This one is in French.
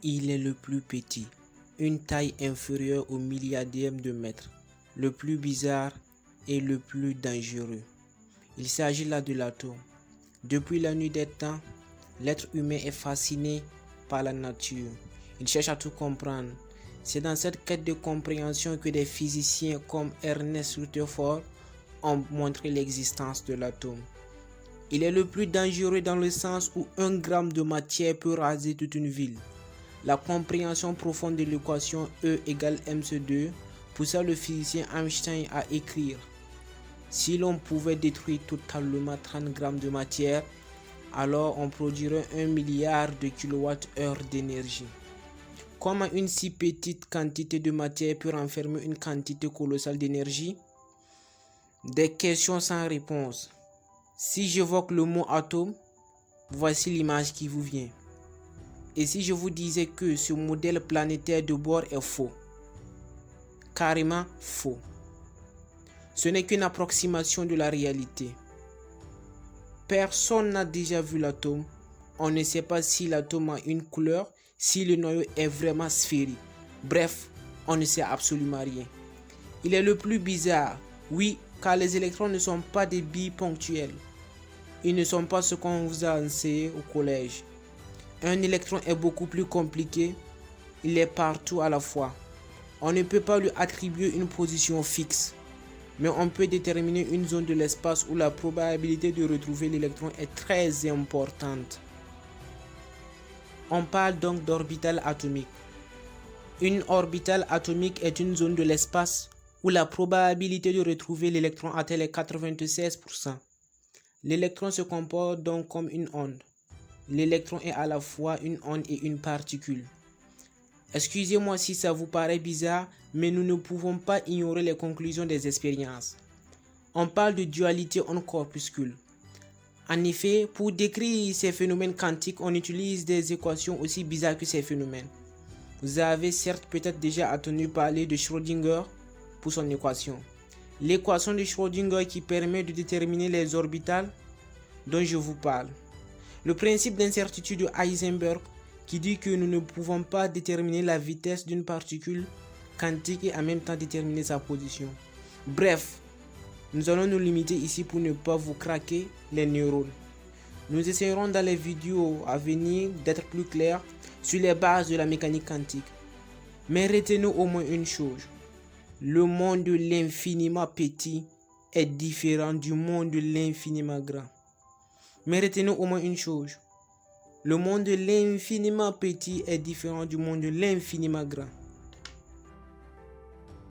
Il est le plus petit, une taille inférieure au milliardième de mètre, le plus bizarre et le plus dangereux. Il s'agit là de l'atome. Depuis la nuit des temps, l'être humain est fasciné par la nature. Il cherche à tout comprendre. C'est dans cette quête de compréhension que des physiciens comme Ernest Rutherford ont montré l'existence de l'atome. Il est le plus dangereux dans le sens où 1 gramme de matière peut raser toute une ville. La compréhension profonde de l'équation E égale mc2 poussa le physicien Einstein à écrire: si l'on pouvait détruire totalement 30 grammes de matière, alors on produirait 1 milliard de kWh d'énergie. Comment une si petite quantité de matière peut renfermer une quantité colossale d'énergie? Des questions sans réponse. Si j'évoque le mot atome, voici l'image qui vous vient. Et si je vous disais que ce modèle planétaire de bord est faux? Carrément faux. Ce n'est qu'une approximation de la réalité. Personne n'a déjà vu l'atome. On ne sait pas si l'atome a une couleur, si le noyau est vraiment sphérique. Bref, on ne sait absolument rien. Il est le plus bizarre, oui, car les électrons ne sont pas des billes ponctuelles. Ils ne sont pas ce qu'on vous a enseigné au collège. Un électron est beaucoup plus compliqué. Il est partout à la fois. On ne peut pas lui attribuer une position fixe, mais on peut déterminer une zone de l'espace où la probabilité de retrouver l'électron est très importante. On parle donc d'orbital atomique. Une orbitale atomique est une zone de l'espace où la probabilité de retrouver l'électron atteint les 96%. L'électron se comporte donc comme une onde. L'électron est à la fois une onde et une particule. Excusez-moi si ça vous paraît bizarre, mais nous ne pouvons pas ignorer les conclusions des expériences. On parle de dualité onde-corpuscule. En effet, pour décrire ces phénomènes quantiques, on utilise des équations aussi bizarres que ces phénomènes. Vous avez certes peut-être déjà entendu parler de Schrödinger pour son équation. L'équation de Schrödinger qui permet de déterminer les orbitales dont je vous parle. Le principe d'incertitude de Heisenberg qui dit que nous ne pouvons pas déterminer la vitesse d'une particule quantique et en même temps déterminer sa position. Bref, nous allons nous limiter ici pour ne pas vous craquer les neurones. Nous essaierons dans les vidéos à venir d'être plus clairs sur les bases de la mécanique quantique. Mais retenez au moins une chose. Le monde de l'infiniment petit est différent du monde de l'infiniment grand. Mais retenez au moins une chose. Le monde de l'infiniment petit est différent du monde de l'infiniment grand.